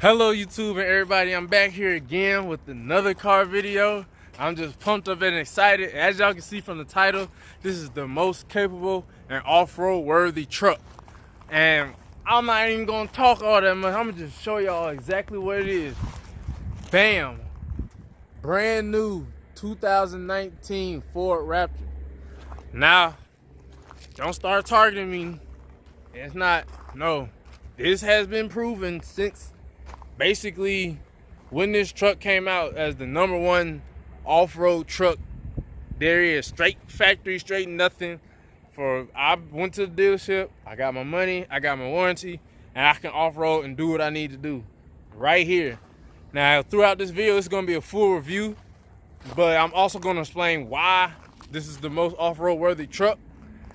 Hello YouTube and everybody, I'm back here again with another car video. I'm just pumped up and excited. As y'all can see from the title, this is the most capable and off-road worthy truck. And I'm not even gonna talk all that much, I'm gonna just show y'all exactly what it is. Bam! Brand new 2019 Ford Raptor. Now, don't start targeting me. It's not, no. This has been proven since basically when this truck came out as the #1 off-road truck there is. Straight factory, straight nothing. I went to the dealership, I got my money, I got my warranty, and I can off-road and do what I need to do right here. Now throughout this video it's going to be a full review, but I'm also going to explain why this is the most off-road worthy truck,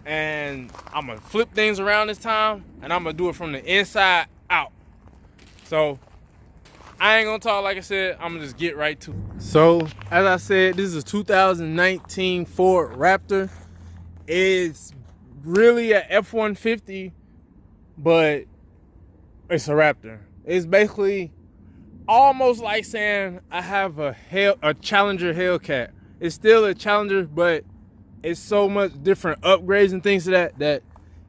and I'm going to flip things around this time and I'm going to do it from the inside out. So I ain't gonna talk, like I said, I'm gonna just get right to it. So, as I said, this is a 2019 Ford Raptor. It's really a F-150, but it's a Raptor. It's basically almost like saying I have a Challenger Hellcat. It's still a Challenger, but it's so much different upgrades and things to that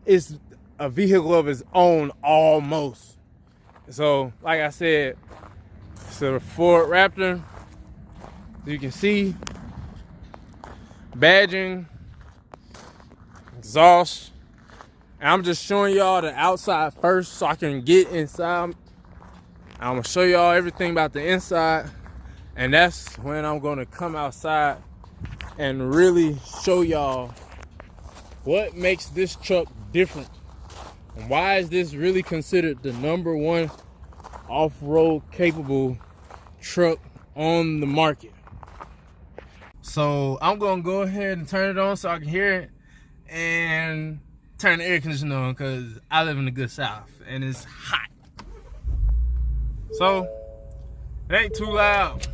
it's a vehicle of its own almost. So, like I said, it's a Ford Raptor. You can see badging, exhaust. And I'm just showing y'all the outside first so I can get inside. I'm gonna show y'all everything about the inside, and that's when I'm gonna come outside and really show y'all what makes this truck different and why is this really considered the #1 off-road capable truck on the market. So I'm gonna go ahead and turn it on so I can hear it, and turn the air conditioner on because I live in the good South and it's hot. So it ain't too loud.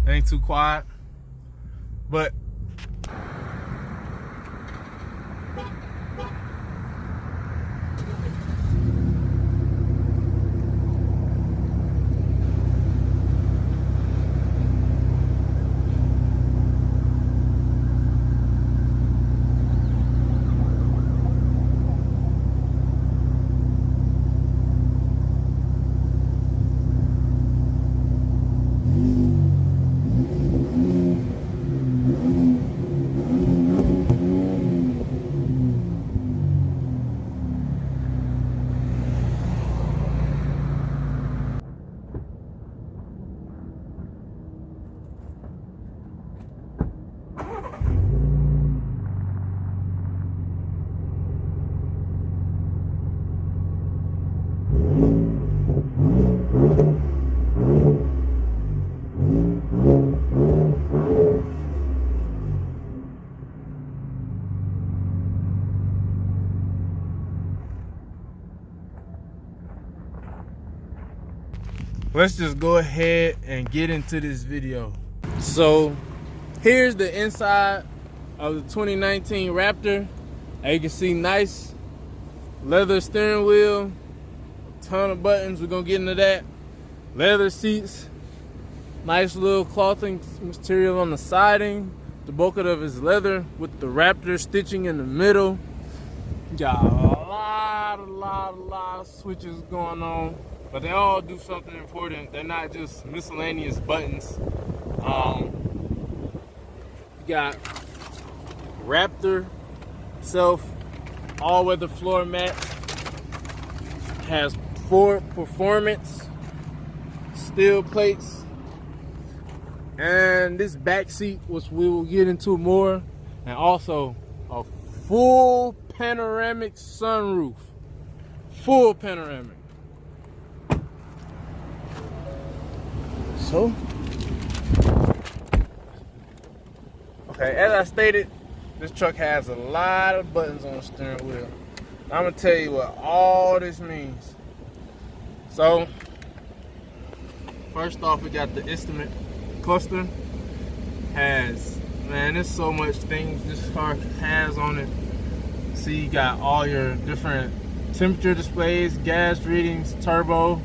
It ain't too quiet, but let's just go ahead and get into this video. So here's the inside of the 2019 Raptor. As you can see, nice leather steering wheel, ton of buttons, we're gonna get into that. Leather seats, nice little clothing material on the siding. The bulk of it is leather with the Raptor stitching in the middle. Got a lot of switches going on, but they all do something important. They're not just miscellaneous buttons. You got Raptor self all-weather floor mats. Has Ford Performance steel plates, and this back seat, which we will get into more, and also a full panoramic sunroof. Full panoramic. So, okay, as I stated, this truck has a lot of buttons on the steering wheel. I'm gonna tell you what all this means. So, first off, we got the instrument cluster. Has, man, there's so much things this car has on it. see you got all your different temperature displays, gas readings, turbo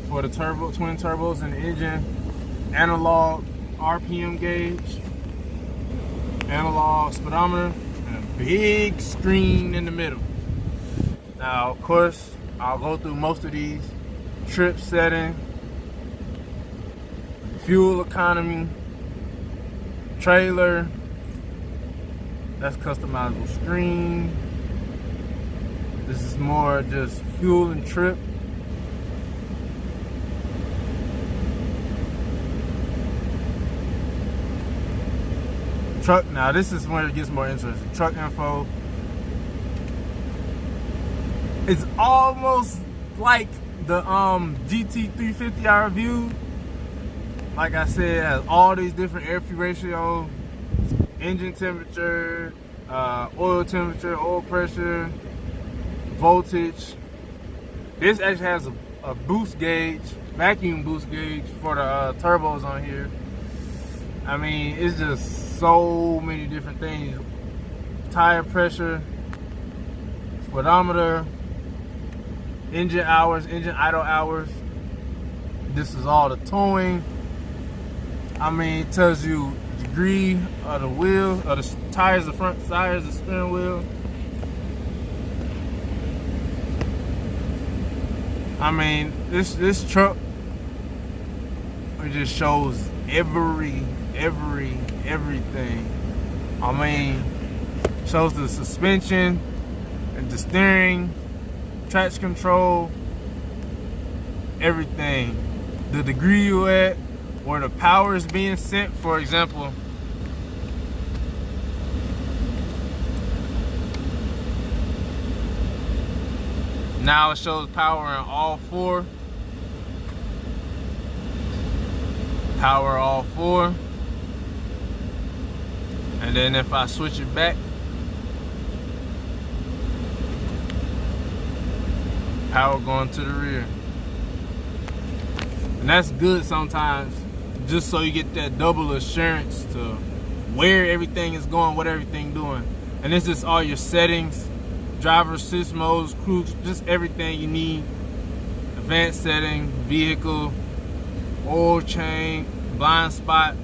for the twin turbos in the engine, analog RPM gauge, analog speedometer, and a big screen in the middle. Now, of course, I'll go through most of these. Trip setting, fuel economy, trailer, that's customizable screen. This is more just fuel and trip. Truck, now this is where it gets more interesting. Truck info. It's almost like the GT350 I reviewed. Like I said, it has all these different air fuel ratio, engine temperature, oil temperature, oil pressure, voltage. This actually has a boost gauge, vacuum boost gauge for the turbos on here. I mean, it's just so many different things. Tire pressure, speedometer, engine hours, engine idle hours. This is all the towing. I mean, it tells you degree of the wheel, of the tires, the front tires, the steering wheel. I mean, this truck, it just shows everything. I mean, shows the suspension and the steering, traction control, everything. The degree you at, where the power is being sent, for example. Now it shows power in all four. Power all four. And then if I switch it back, power going to the rear. And that's good sometimes, just so you get that double assurance to where everything is going, what everything doing. And this is all your settings, driver assist modes, cruise, just everything you need. Advanced setting, vehicle, oil change, blind spot,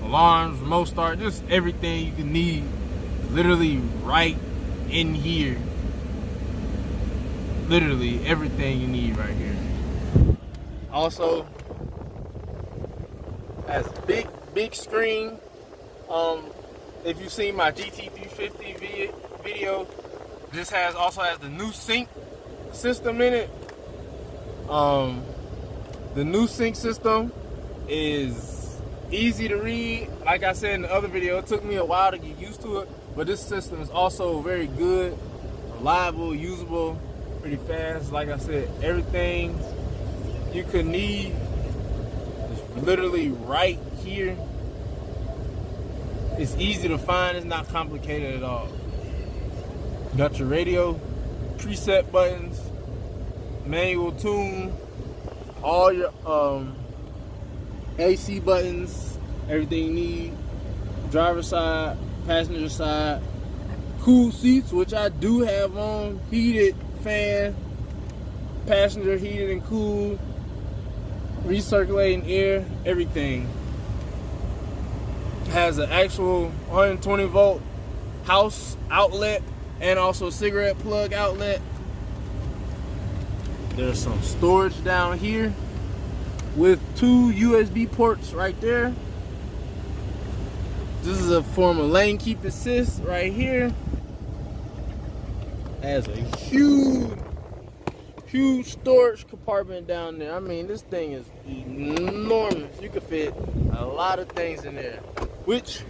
alarms, remote start, just everything you can need, literally right in here. Literally everything you need right here. Also has big screen. If you've seen my GT350 video, this also has the new sync system in it. The new sync system is easy to read. Like I said in the other video, it took me a while to get used to it, but this system is also very good, reliable, usable, pretty fast. Like I said, everything you could need is literally right here. It's easy to find, it's not complicated at all. You got your radio, preset buttons, manual tune, all your AC buttons, everything you need. Driver side, passenger side, cool seats, which I do have on, heated fan, passenger heated and cool, recirculating air, everything. Has an actual 120 volt house outlet and also cigarette plug outlet. There's some storage down here with 2 USB ports right there. This is a form of lane keep assist right here. Has a huge storage compartment down there. I mean, this thing is enormous. You can fit a lot of things in there, which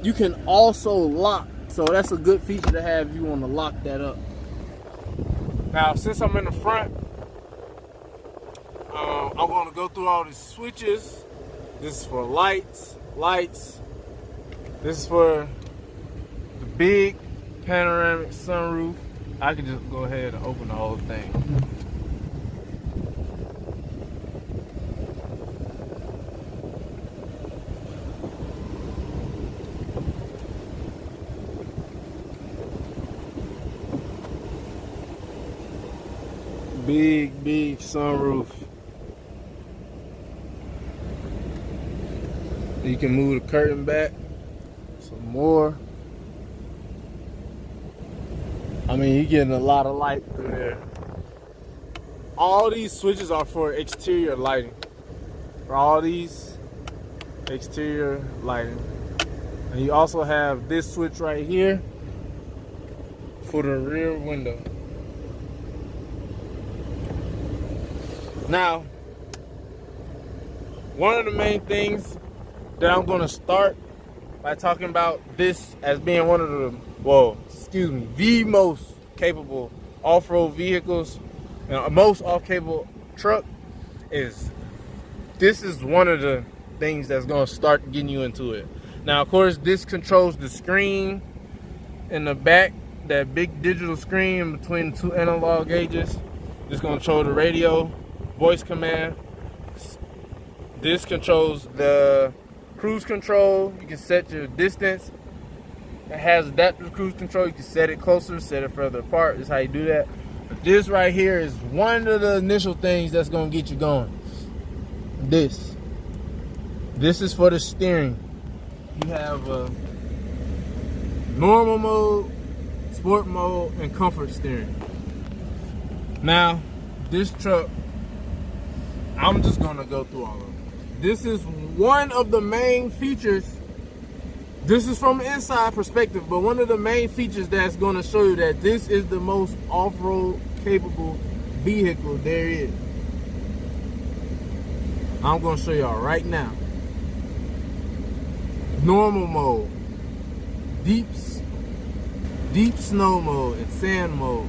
you can also lock. So that's a good feature to have if you want to lock that up. Now, since I'm in the front, I'm going to go through all these switches. This is for lights. This is for the big panoramic sunroof. I can just go ahead and open the whole thing. big sunroof. You can move the curtain back some more. I mean, you're getting a lot of light through there. All these switches are for exterior lighting. For all these exterior lighting. And you also have this switch right here for the rear window. Now, one of the main things that I'm gonna start by talking about this as being one of the most capable off-road vehicles and most off-capable truck is this is one of the things that's gonna start getting you into it. Now, of course, this controls the screen in the back, that big digital screen between the two analog gauges. This gonna control the radio, voice command. This controls the cruise control. You can set your distance. It has adaptive cruise control. You can set it closer, set it further apart. This is how you do that. But this right here is one of the initial things that's gonna get you going. This is for the steering. You have a normal mode, sport mode, and comfort steering. Now, this truck, I'm just gonna go through all of them. This is one of the main features. This is from an inside perspective, but one of the main features that's gonna show you that this is the most off-road capable vehicle there is. I'm gonna show y'all right now. Normal mode, deep snow mode, and sand mode.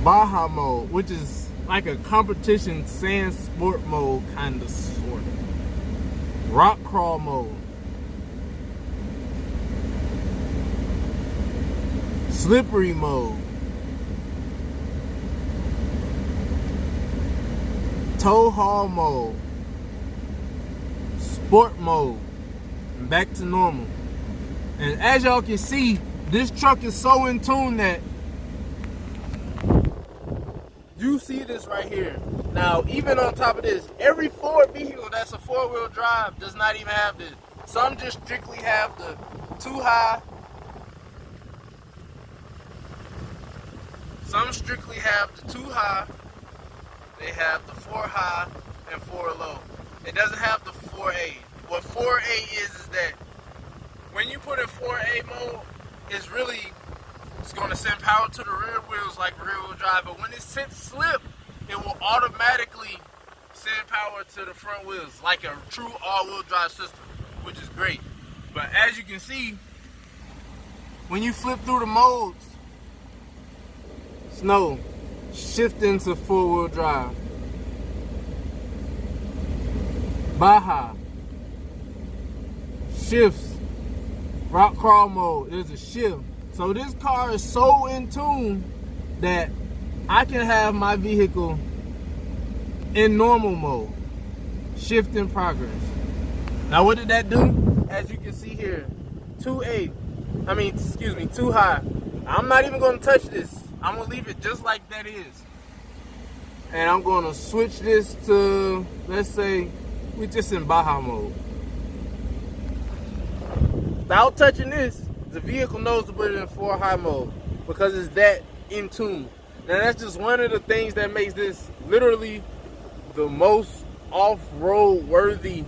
Baja mode, which is like a competition sand sport mode, kind of, sort of. Rock crawl mode. Slippery mode. Tow haul mode. Sport mode. And back to normal. And as y'all can see, this truck is so in tune that you see this right here. Now, even on top of this, every Ford vehicle that's a four-wheel drive does not even have this. Some just strictly have the 2-high. Some strictly have the 2-high. They have the 4-high and 4-low. It doesn't have the 4A. What 4A is that when you put in 4A mode, it's going to send power to the rear wheels like rear-wheel drive, but when it sits slip, it will automatically send power to the front wheels like a true all-wheel drive system, which is great. But as you can see, when you flip through the modes, snow, shift into 4-wheel drive. Baja, shifts, rock crawl mode, there's a shift. So this car is so in tune that I can have my vehicle in normal mode, shift in progress. Now what did that do? As you can see here, 2-high. I'm not even gonna touch this. I'm gonna leave it just like that is. And I'm gonna switch this to, let's say, we're just in Baja mode. Without touching this, the vehicle knows to put it in 4-high mode because it's that in tune. Now that's just one of the things that makes this literally the most off-road worthy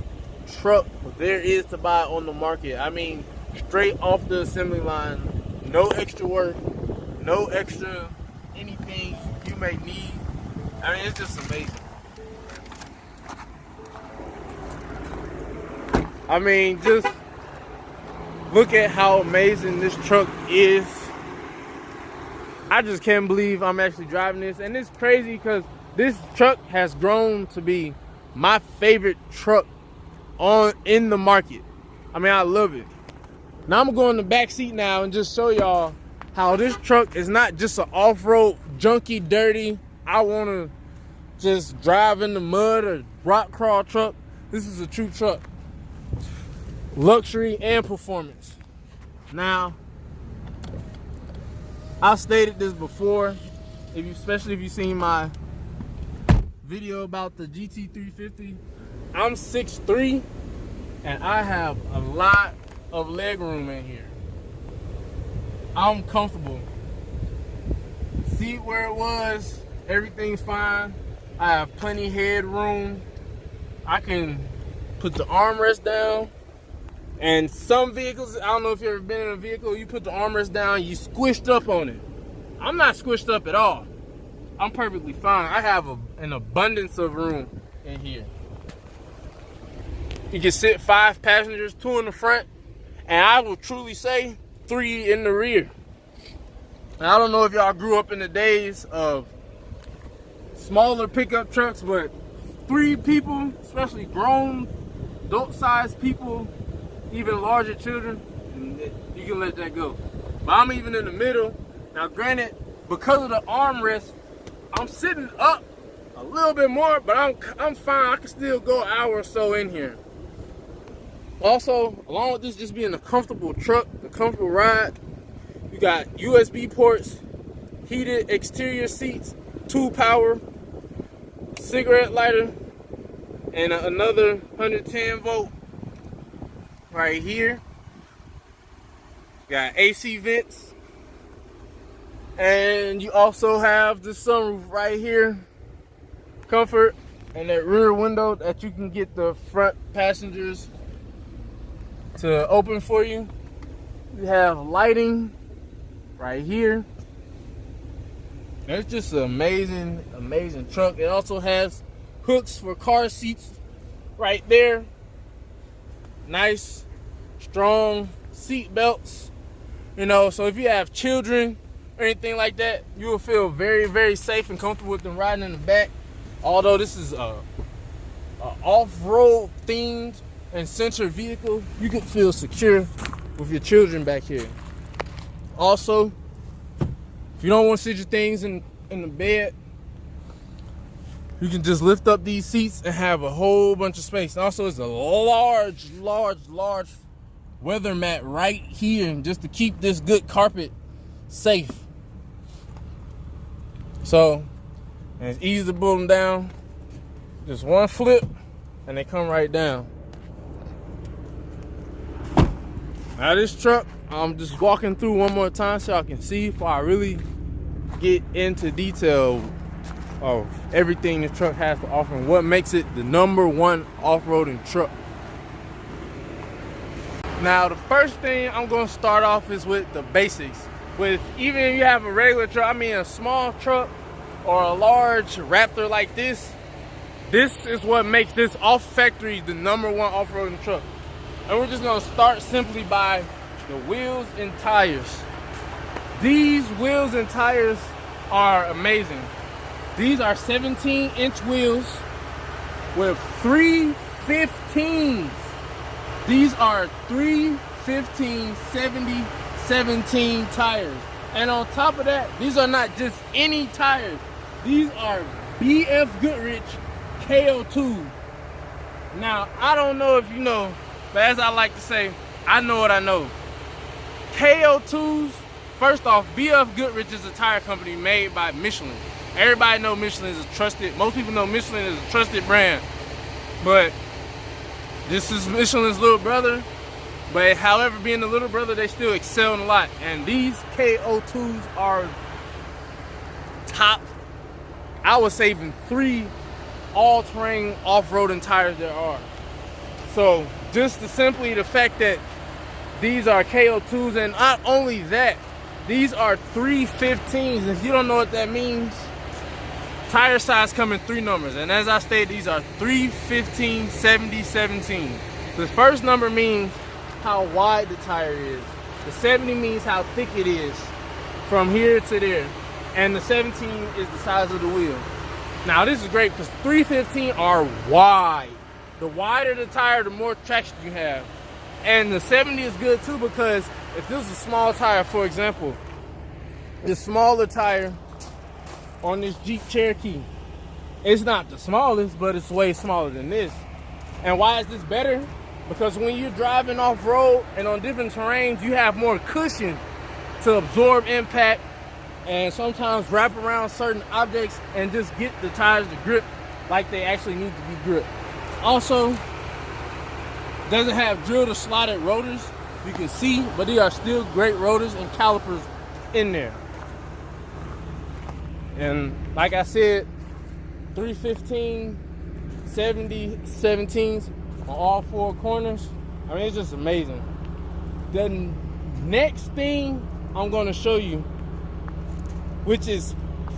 truck there is to buy on the market. I mean, straight off the assembly line, no extra work, no extra anything you may need. I mean, it's just amazing. I mean, just look at how amazing this truck is. I just can't believe I'm actually driving this. And it's crazy because this truck has grown to be my favorite truck in the market. I mean, I love it. Now I'm going to the back seat now and just show y'all how this truck is not just an off-road junky, dirty, I want to just drive in the mud or rock crawl truck. This is a true truck. Luxury and performance. Now, I stated this before, especially if you've seen my video about the GT350. I'm 6'3", and I have a lot of leg room in here. I'm comfortable. Seat where it was, everything's fine. I have plenty headroom. I can put the armrest down. And some vehicles, I don't know if you've ever been in a vehicle, you put the armrest down, you squished up on it. I'm not squished up at all. I'm perfectly fine. I have an abundance of room in here. You can sit 5 passengers, 2 in the front, and I will truly say 3 in the rear. And I don't know if y'all grew up in the days of smaller pickup trucks, but 3 people, especially grown, adult-sized people, even larger children, you can let that go. But I'm even in the middle. Now granted, because of the armrest, I'm sitting up a little bit more, but I'm fine. I can still go an hour or so in here. Also, along with this just being a comfortable truck, a comfortable ride, you got USB ports, heated exterior seats, 2 power, cigarette lighter, and another 110 volt right here. Got AC vents. And you also have the sunroof right here. Comfort. And that rear window that you can get the front passengers to open for you. You have lighting right here. It's just an amazing, amazing truck. It also has hooks for car seats right there. Nice, strong seat belts. You know, so if you have children or anything like that, you will feel very, very safe and comfortable with them riding in the back. Although this is a off-road themed and centered vehicle, you can feel secure with your children back here. Also, if you don't want to sit your things in the bed, you can just lift up these seats and have a whole bunch of space. And also, it's a large, large, large weather mat right here just to keep this good carpet safe. So, and it's easy to pull them down. Just one flip and they come right down. Now this truck, I'm just walking through one more time so y'all can see before I really get into detail of everything the truck has to offer and what makes it the #1 off-roading truck. Now the first thing I'm going to start off is with the basics. With even if you have a regular truck, I mean a small truck or a large Raptor like this is what makes this off factory the #1 off-roading truck. And we're just going to start simply by the wheels and tires. These wheels and tires are amazing. These are 17-inch wheels with 315s. These are 315 70-17 tires. And on top of that, these are not just any tires. These are BF Goodrich KO2. Now, I don't know if you know, but as I like to say, I know what I know. KO2s, first off, BF Goodrich is a tire company made by Michelin. Everybody know Michelin is a trusted, most people know Michelin is a trusted brand. But this is Michelin's little brother. But however, being the little brother, they still excel in a lot. And these KO2s are top, I would say, even 3 all-terrain off-roading tires there are. So just simply the fact that these are KO2s, and not only that, these are 315s. If you don't know what that means, tire size come in 3 numbers. And as I stated, these are 315 70-17. The first number means how wide the tire is. The 70 means how thick it is from here to there. And the 17 is the size of the wheel. Now this is great because 315 are wide. The wider the tire, the more traction you have. And the 70 is good too because if this is a small tire, for example, the smaller tire on this Jeep Cherokee, it's not the smallest, but it's way smaller than this. And why is this better? Because when you're driving off-road and on different terrains, you have more cushion to absorb impact and sometimes wrap around certain objects and just get the tires to grip like they actually need to be gripped. Also, doesn't have drilled or slotted rotors, you can see, but they are still great rotors and calipers in there. And like I said, 315, 70, 17s on all four corners. I mean, it's just amazing. The next thing I'm going to show you, which is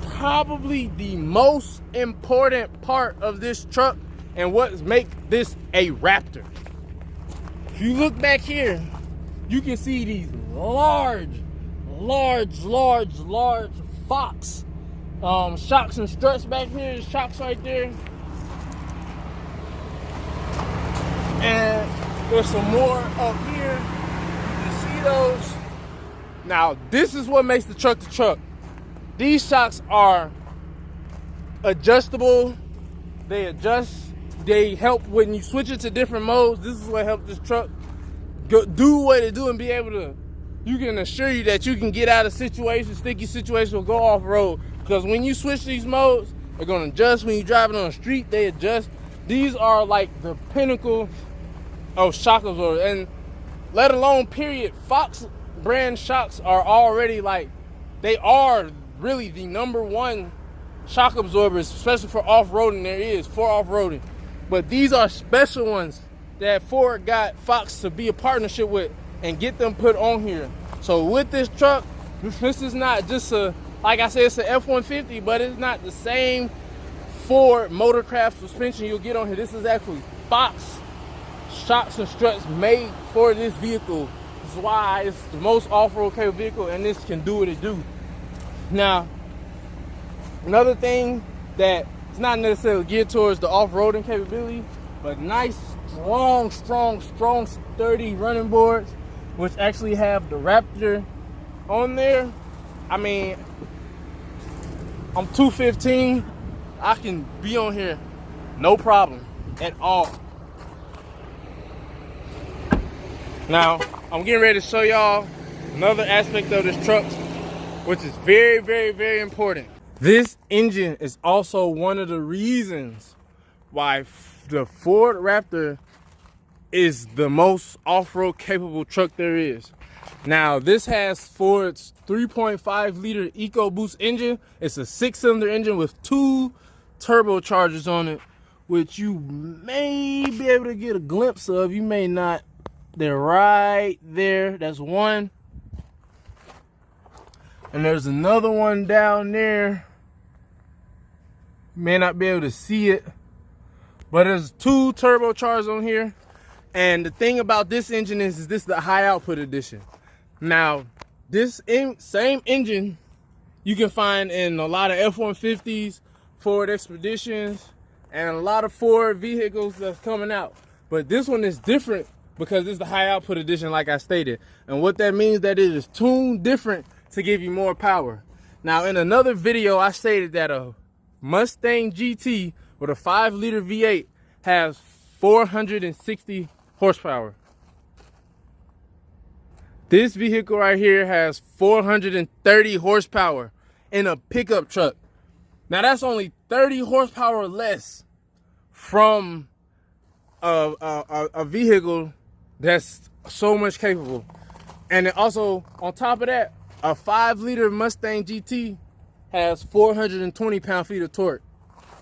probably the most important part of this truck and what makes this a Raptor. If you look back here, you can see these large Fox shocks and struts back here. Shocks right there. And there's some more up here. You can see those. Now, this is what makes the truck the truck. These shocks are adjustable. They adjust. They help when you switch it to different modes. This is what helps this truck do what it do and be able to, you can assure you that you can get out of situations, sticky situations, or go off-road. Because when you switch these modes, they're going to adjust. When you're driving on the street, they adjust. These are like the pinnacle of shock absorbers. And let alone, period, Fox brand shocks are already like, they are really the #1 shock absorbers, especially for off-roading there is, for off-roading. But these are special ones that Ford got Fox to be a partnership with and get them put on here. So with this truck, this is not just a, like I said, it's an F-150, but it's not the same Ford Motorcraft suspension you'll get on here. This is actually Fox shocks and struts made for this vehicle. This is why it's the most off-road capable vehicle, and this can do what it do. Now, another thing that it's not necessarily geared towards the off-roading capability, but nice, strong, sturdy running boards, which actually have the Raptor on there. I mean, I'm 215. I can be on here no problem at all. Now, I'm getting ready to show y'all another aspect of this truck, which is very important. This engine is also one of the reasons why the Ford Raptor is the most off-road capable truck there is. Now, this has Ford's 3.5 liter EcoBoost engine. It's a 6-cylinder engine with 2 turbochargers on it, which you may be able to get a glimpse of. You may not. They're right there. That's one. And there's another one down there. You may not be able to see it, but there's 2 turbochargers on here. And the thing about this engine is this is the high output edition. Now, this same engine you can find in a lot of F-150s, Ford Expeditions, and a lot of Ford vehicles that's coming out. But this one is different because it's the high output edition, like I stated. And what that means, that it is tuned different to give you more power. Now, in another video, I stated that a Mustang GT with a 5 liter V8 has 460 horsepower. This vehicle right here has 430 horsepower in a pickup truck. Now, that's only 30 horsepower less from a vehicle that's so much capable. And then also, on top of that, a 5 liter Mustang GT has 420 pound-feet of torque.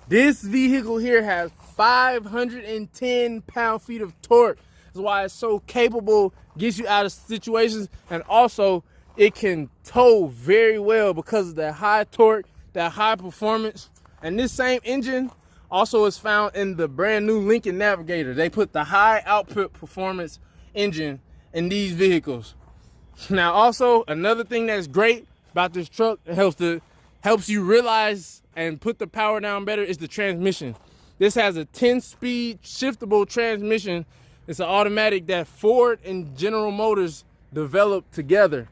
This vehicle here has 510 pound-feet of torque. That's why it's so capable, gets you out of situations, and also it can tow very well because of that high torque, that high performance. And this same engine also is found in the brand new Lincoln Navigator. They put the high output performance engine in these vehicles. Now, also another thing that's great about this truck, it helps you realize and put the power down better, is the transmission. This has a 10-speed shiftable transmission. It's an automatic that Ford and General Motors developed together.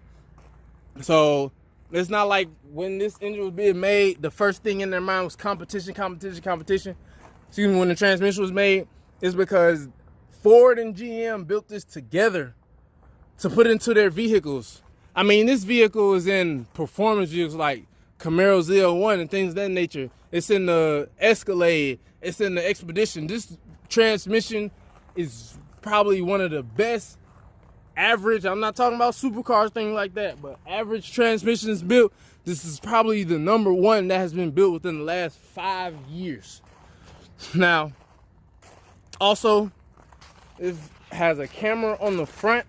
So it's not like when this engine was being made, the first thing in their mind was competition. Excuse me, when the transmission was made, it's because Ford and GM built this together to put into their vehicles. I mean, this vehicle is in performance vehicles like Camaro ZL1 and things of that nature. It's in the Escalade. It's in the Expedition. This transmission is probably one of the best average. I'm not talking about supercars, things like that, but average transmissions built. This is probably the #1 that has been built within the last 5 years. Now, also, it has a camera on the front,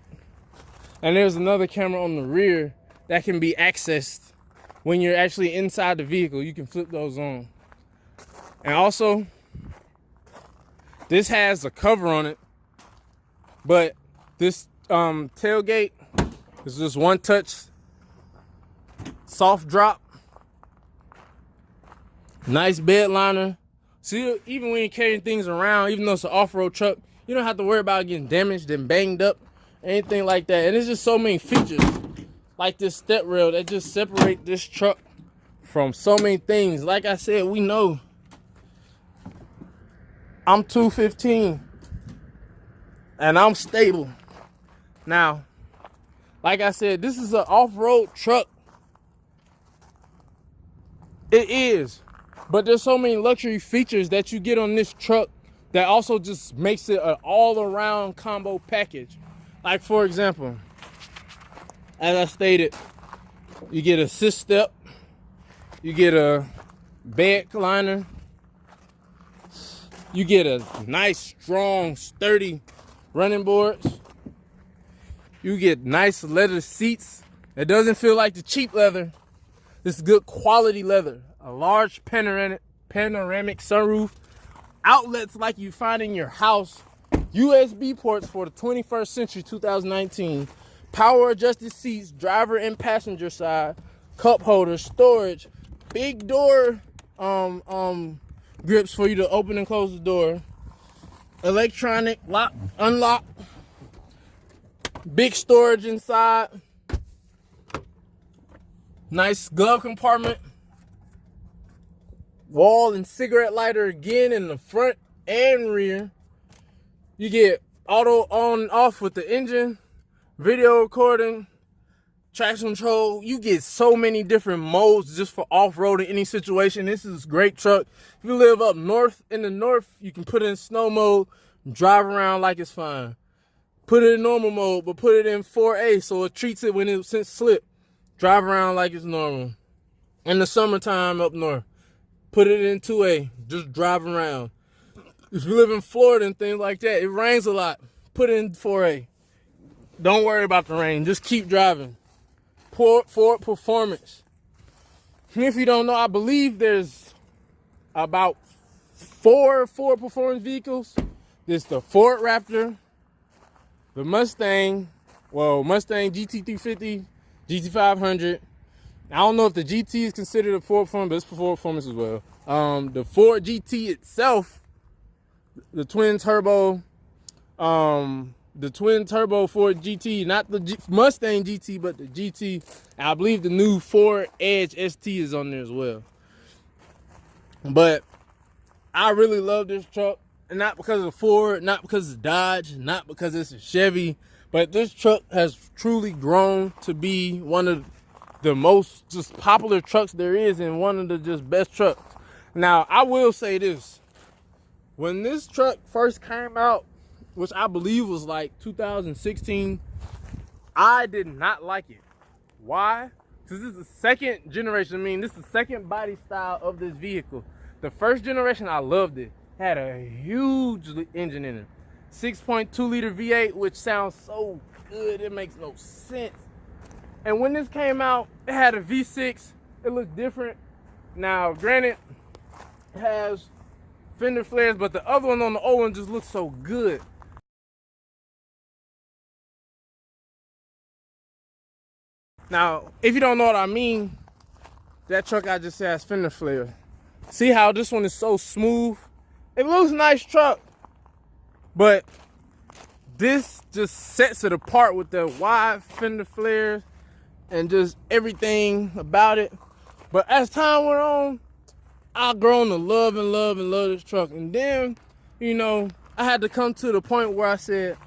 and there's another camera on the rear that can be accessed when you're actually inside the vehicle. You can flip those on. And also, this has a cover on it, but this tailgate is just one touch, soft drop, nice bed liner. See, even when you're carrying things around, even though it's an off-road truck, you don't have to worry about getting damaged and banged up, anything like that. And there's just so many features, like this step rail, that just separate this truck from so many things. Like I said, we know I'm 215 and I'm stable. Now, like I said, this is an off-road truck. It is. But there's so many luxury features that you get on this truck that also just makes it an all-around combo package. Like, for example, as I stated, you get a assist step, you get a bed liner, you get a nice, strong, sturdy running boards, you get nice leather seats. It doesn't feel like the cheap leather. This is good quality leather. A large panoramic sunroof, outlets like you find in your house, USB ports for the 21st century, 2019, power adjusted seats, driver and passenger side, cup holders, storage, big door grips for you to open and close the door, electronic lock, unlock, big storage inside, nice glove compartment, wall and cigarette lighter again in the front and rear. You get auto on and off with the engine, video recording, traction control. You get so many different modes just for off-road in any situation. This is a great truck. If you live up north, in the north, you can put it in snow mode, drive around like it's fine. Put it in normal mode, but put it in 4A so it treats it when it slip. Drive around like it's normal. In the summertime up north, put it in 2A, just drive around. If you live in Florida and things like that, it rains a lot, put it in 4A. Don't worry about the rain, just keep driving. Ford Performance. And if you don't know, I believe there's about 4 Ford Performance vehicles. There's the Ford Raptor, the Mustang GT350, GT500. I don't know if the GT is considered a Ford Performance, but it's for Ford Performance as well. The Ford GT itself, the twin turbo Ford GT, not the Mustang GT, but the GT. I believe the new Ford Edge ST is on there as well. But I really love this truck, and not because of the Ford, not because it's Dodge, not because it's a Chevy, but this truck has truly grown to be one of the most just popular trucks there is, and one of the just best trucks. Now, I will say this. When this truck first came out, which I believe was like 2016, I did not like it. Why? Because this is the second generation. I mean, this is the second body style of this vehicle. The first generation, I loved it. Had a huge engine in it. 6.2 liter V8, which sounds so good, it makes no sense. And when this came out, it had a V6. It looked different. Now, granted, it has fender flares, but the other one on the old one just looks so good. Now, if you don't know what I mean, that truck I just said has fender flares. See how this one is so smooth? It looks nice truck, but this just sets it apart with the wide fender flares and just everything about it. But as time went on, I've grown to love this truck. And then, you know, I had to come to the point where I said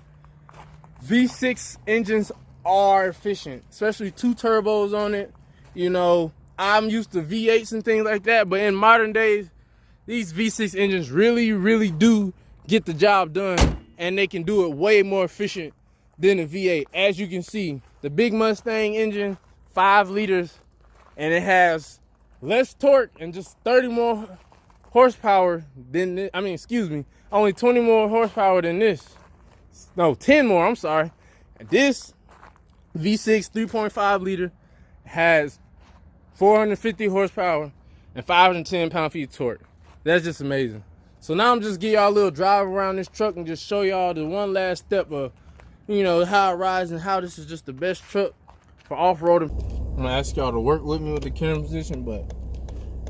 V6 engines are efficient, especially 2 turbos on it. You know, I'm used to V8s and things like that, but in modern days, these V6 engines really do get the job done, and they can do it way more efficient than a V8. As you can see, the big Mustang engine, 5 liters, and it has less torque and just 30 more horsepower than this. I mean, excuse me, only 20 more horsepower than this. No, 10 more, I'm sorry. And this V6 3.5 liter has 450 horsepower and 510 pound-feet torque. That's just amazing. So now I'm just give y'all a little drive around this truck and just show y'all the one last step of, you know, how it rides and how this is just the best truck for off-roading. I'm gonna ask y'all to work with me with the camera position, but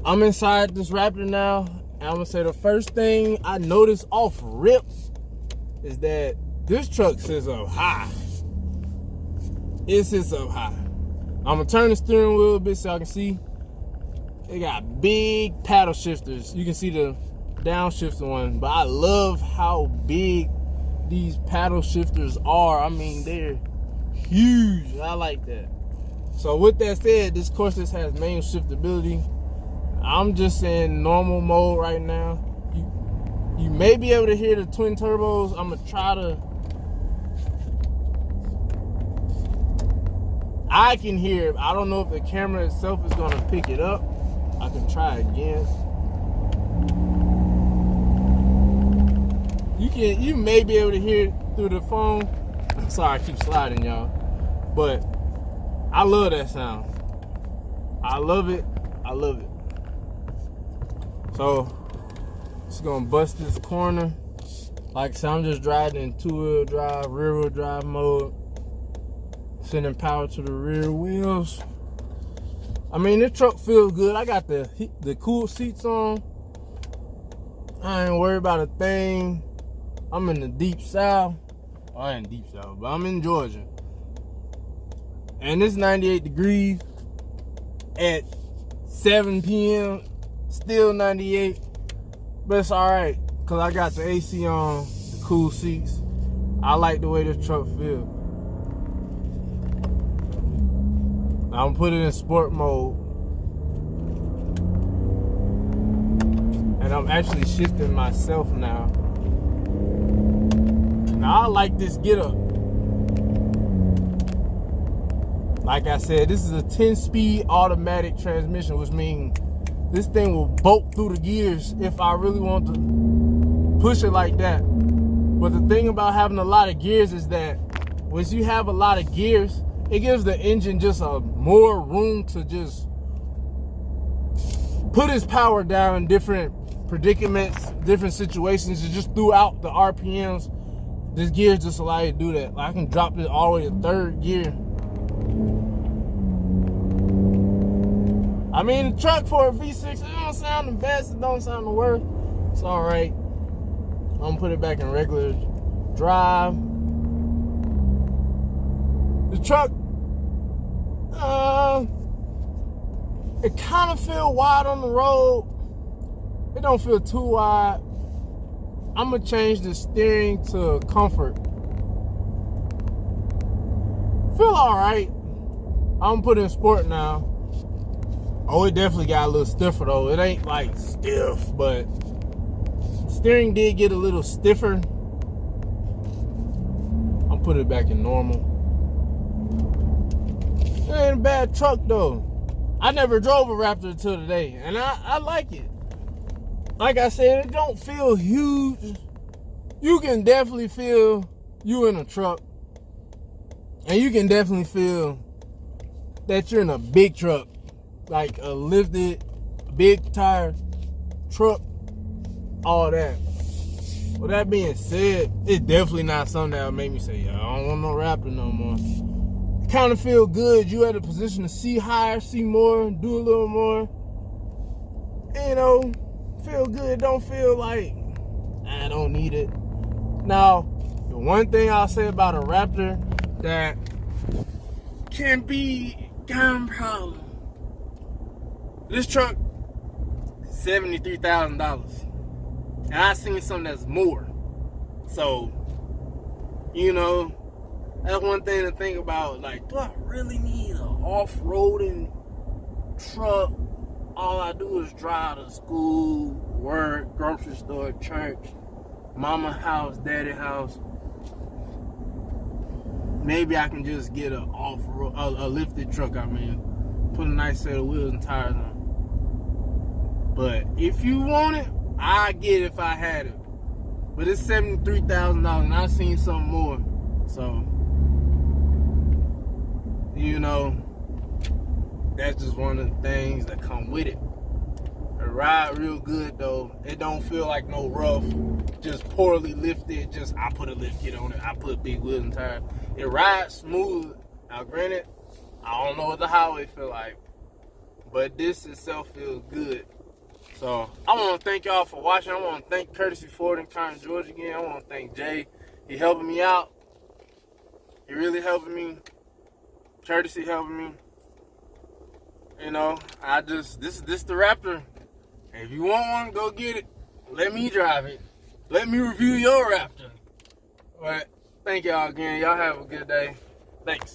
I'm inside this Raptor now, and I'm gonna say the first thing I noticed off rip is that this truck sits up high. It sits up high. I'm gonna turn the steering wheel a bit so I can see. It got big paddle shifters. You can see the downshifter one, but I love how big these paddle shifters are. I mean, they're huge. I like that. So with that said, this Cordless has manual shiftability. I'm just in normal mode right now. You may be able to hear the twin turbos. I'm gonna try to. I can hear it. I don't know if the camera itself is gonna pick it up. I can try again. You may be able to hear it through the phone. Sorry, I keep sliding, y'all. But I love that sound. I love it. I love it. So, just gonna bust this corner. Like I said, I'm just driving in 2-wheel drive, rear-wheel drive mode. Sending power to the rear wheels. I mean, this truck feels good. I got the cool seats on. I ain't worried about a thing. I'm in the deep south. Well, I ain't deep south, but I'm in Georgia. And it's 98 degrees at 7 p.m. Still 98. But it's alright, because I got the AC on, the cool seats. I like the way this truck feels. I'm gonna put it in sport mode. And I'm actually shifting myself now. Now I like this get up. Like I said, this is a 10-speed automatic transmission, which means this thing will bolt through the gears if I really want to push it like that. But the thing about having a lot of gears is that once you have a lot of gears, it gives the engine just more room to just put its power down in different predicaments, different situations, and just throughout the RPMs. This gear just allows you to do that. Like I can drop this all the way to 3rd gear. I mean, the truck for a V6, it don't sound the best, it don't sound the worst. It's all right. I'm gonna put it back in regular drive. The truck, it kind of feel wide on the road. It don't feel too wide. I'm gonna change the steering to comfort. Feel all right. I'm gonna put it in sport now. Oh, it definitely got a little stiffer though. It ain't like stiff, but steering did get a little stiffer. I'm putting it back in normal. It ain't a bad truck though. I never drove a Raptor until today, and I like it. Like I said, it don't feel huge. You can definitely feel you in a truck, and you can definitely feel that you're in a big truck, like a lifted, big tire truck, all that. With that being said, it's definitely not something that'll make me say, yeah, I don't want no Raptor no more. Kind of feel good. You at a position to see higher, see more, do a little more. And, you know, feel good. Don't feel like I don't need it. Now, the one thing I'll say about a Raptor that can be kind of a problem. This truck, $73,000. And I seen something that's more. So, you know, That's one thing to think about. Like, do I really need an off-roading truck? All I do is drive to school, work, grocery store, church, mama house, daddy house. Maybe I can just get a lifted truck. I mean, put a nice set of wheels and tires on. But if you want it, I'd get it if I had it. But it's $73,000, and I've seen something more. So, you know, that's just one of the things that come with it. It ride real good though. It don't feel like no rough, just poorly lifted. Just I put a lift kit on it. I put big wheels and tires. It rides smooth. Now, granted, I don't know what the highway feel like, but this itself feels good. So I want to thank y'all for watching. I want to thank Courtesy Ford in Conner, Georgia again. I want to thank Jay. He helping me out. He really helping me. Courtesy helping me. You know, this the Raptor. And if you want one, go get it. Let me drive it. Let me review your Raptor. But thank y'all again. Y'all have a good day. Thanks.